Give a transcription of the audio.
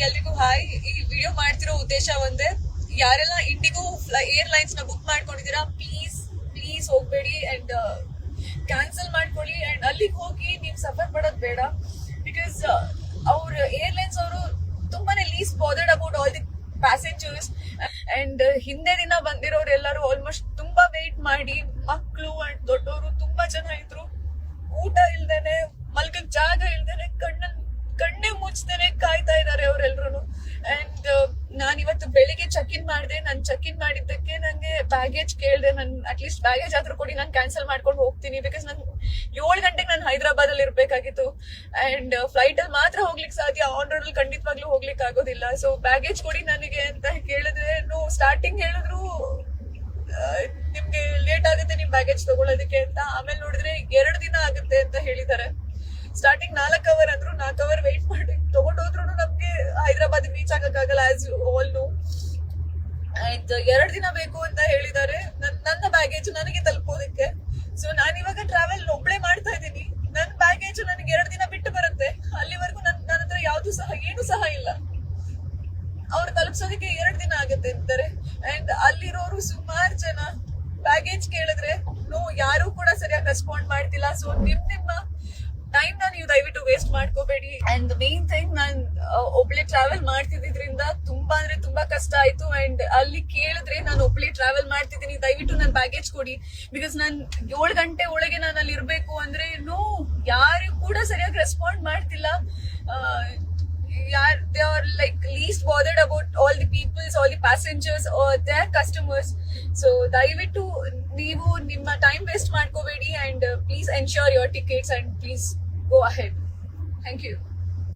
ಎಲ್ರಿಗೂ ಹಾಯ್. ಈ ವಿಡಿಯೋ ಮಾಡ್ತಿರೋ ಉದ್ದೇಶ ಒಂದೇ, ಯಾರೆಲ್ಲ ಇಂಡಿಗೋ ಏರ್ಲೈನ್ಸ್ ನ ಬುಕ್ ಮಾಡ್ಕೊಂಡಿದ್ದೀರಾ ಪ್ಲೀಸ್ ಪ್ಲೀಸ್ ಹೋಗ್ಬೇಡಿ ಅಂಡ್ ಕ್ಯಾನ್ಸಲ್ ಮಾಡ್ಕೊಳ್ಳಿ. ಅಂಡ್ ಅಲ್ಲಿಗೆ ಹೋಗಿ ನೀವು ಸಫರ್ ಪಡೋದು ಬೇಡ. ಬಿಕಾಸ್ ಅವ್ರ ಏರ್ಲೈನ್ಸ್ ಅವರು ತುಂಬಾನೇ list bothered about all the passengers. And ಹಿಂದೆ ದಿನ ಬಂದಿರೋರು ಎಲ್ಲರೂ ಆಲ್ಮೋಸ್ಟ್ ತುಂಬಾ ವೇಟ್ ಮಾಡಿ, ಮಕ್ಕಳು ಅಂಡ್ ದೊಡ್ಡವರು ತುಂಬಾ ಜನ ಇದ್ರು. ಊಟ ಇಲ್ದೇನೆ, ಮಲ್ಗಕ್ ಜಾಗ ಇಲ್ದೇನೆ, ಕಣ್ಣೆ ಮುಚ್ದೇನೆ ಕಾಯ್ತಾ ಇದಾರೆ ಅವರೆಲ್ರು. ಅಂಡ್ ನಾನ್ ಇವತ್ತು ಬೆಳಿಗ್ಗೆ ಚೆಕ್ ಇನ್ ಮಾಡಿದೆ. ನಾನು ಚೆಕ್ ಇನ್ ಮಾಡಿದ್ದಕ್ಕೆ ನಂಗೆ ಬ್ಯಾಗೇಜ್ ಕೇಳಿದೆ. ನನ್ ಅಟ್ಲೀಸ್ಟ್ ಬ್ಯಾಗೇಜ್ ಆದ್ರೂ ಕೊಡಿ, ನಾನು ಕ್ಯಾನ್ಸಲ್ ಮಾಡ್ಕೊಂಡು ಹೋಗ್ತೀನಿ. ಬಿಕಾಸ್ ನಾನು 7 ಗಂಟೆಗೆ ನಾನು ಹೈದರಾಬಾದ್ ಅಲ್ಲಿ ಇರ್ಬೇಕಾಗಿತ್ತು. ಅಂಡ್ ಫ್ಲೈಟ್ ಅಲ್ಲಿ ಮಾತ್ರ ಹೋಗ್ಲಿಕ್ಕೆ ಸಾಧ್ಯ, ಆನ್ ರೋಡ್ ಅಲ್ಲಿ ಖಂಡಿತವಾಗ್ಲೂ ಹೋಗ್ಲಿಕ್ಕೆ ಆಗೋದಿಲ್ಲ. ಸೊ ಬ್ಯಾಗೇಜ್ ಕೊಡಿ ನನಗೆ ಅಂತ ಕೇಳಿದ್ರೆ, ಸ್ಟಾರ್ಟಿಂಗ್ ಹೇಳಿದ್ರು ನಿಮ್ಗೆ ಲೇಟ್ ಆಗುತ್ತೆ ನಿಮ್ ಬ್ಯಾಗೇಜ್ ತಗೊಳ್ಳೋದಕ್ಕೆ ಅಂತ. ಆಮೇಲೆ ನೋಡಿದ್ರೆ 2 ದಿನ ಆಗುತ್ತೆ ಅಂತ ಹೇಳಿದ್ದಾರೆ. ಸ್ಟಾರ್ಟಿಂಗ್ 4 ಅವರ್ ಅಂದ್ರು, 4 ಅವರ್ ವೇಟ್ ಮಾಡಿ ತಗೊಂಡೋದ್ರು ನಮ್ಗೆ ಹೈದರಾಬಾದ್ ರೀಚ್ ಆಗಕ್ಕಾಗಲ್ಲ, ಆಸ್ ಯು ಆಲ್ ನೋ. ಆಯ್ತು, 2 ದಿನ ಬೇಕು ಅಂತ ಹೇಳಿದ್ದಾರೆ ನನ್ನ ಬ್ಯಾಗೇಜ್ ನನಗೆ ತಲುಪೋದಕ್ಕೆ. ಸೊ ನಾನು ಇವಾಗ ಟ್ರಾವೆಲ್ ಒಬ್ಳೆ ಮಾಡ್ತಾ ಇದ್ದೀನಿ. ನನ್ನ ಬ್ಯಾಗೇಜ್ ನನಗೆ 2 ದಿನ ಬಿಟ್ಟು ಬರುತ್ತೆ. ಅಲ್ಲಿವರೆಗೂ ನನ್ನ ಹತ್ರ ಯಾವ್ದು ಸಹ ಏನು ಸಹ ಇಲ್ಲ. ಅವ್ರು ತಲುಪಿಸೋದಕ್ಕೆ 2 ದಿನ ಆಗುತ್ತೆ ಅಂತಾರೆ. ಅಂಡ್ ಅಲ್ಲಿರೋರು ಸುಮಾರು ಜನ ಬ್ಯಾಗೇಜ್ ಕೇಳಿದ್ರೆ ಯಾರು ಕೂಡ ಸರಿಯಾಗಿ ರೆಸ್ಪಾಂಡ್ ಮಾಡ್ತಿಲ್ಲ. ಸೊ ನಿಮ್ಮ ಟೈಮ್ ನ ನೀವು ದಯವಿಟ್ಟು ವೇಸ್ಟ್ ಮಾಡ್ಕೋಬೇಡಿ. ಅಂಡ್ ಮೇನ್ ಥಿಂಗ್, ನಾನ್ ಒಬ್ಳೆ ಟ್ರಾವೆಲ್ ಮಾಡ್ತಿದ್ರಿಂದ ತುಂಬಾ ಅಂದ್ರೆ ತುಂಬಾ ಕಷ್ಟ ಆಯ್ತು. ಅಂಡ್ ಅಲ್ಲಿ ಕೇಳಿದ್ರೆ ನಾನು ಒಬ್ಳೆ ಟ್ರಾವೆಲ್ ಮಾಡ್ತಿದ್ದೀನಿ, ದಯವಿಟ್ಟು ನನ್ ಬ್ಯಾಗೇಜ್ ಕೊಡಿ. ಬಿಕಾಸ್ ನಾನ್ 7 ಗಂಟೆ ಒಳಗೆ ನಾನು ಅಲ್ಲಿ ಇರ್ಬೇಕು ಅಂದ್ರೆ ಯಾರು ಕೂಡ ಸರಿಯಾಗಿ ರೆಸ್ಪಾಂಡ್ ಮಾಡ್ತಿಲ್ಲ. They are like least bothered about all the peoples, all the passengers or their customers. So ದಯವಿಟ್ಟು ನೀವು ನಿಮ್ಮ ಟೈಮ್ ವೇಸ್ಟ್ ಮಾಡ್ಕೋಬೇಡಿ. and please ensure your tickets and please go ahead. Thank you.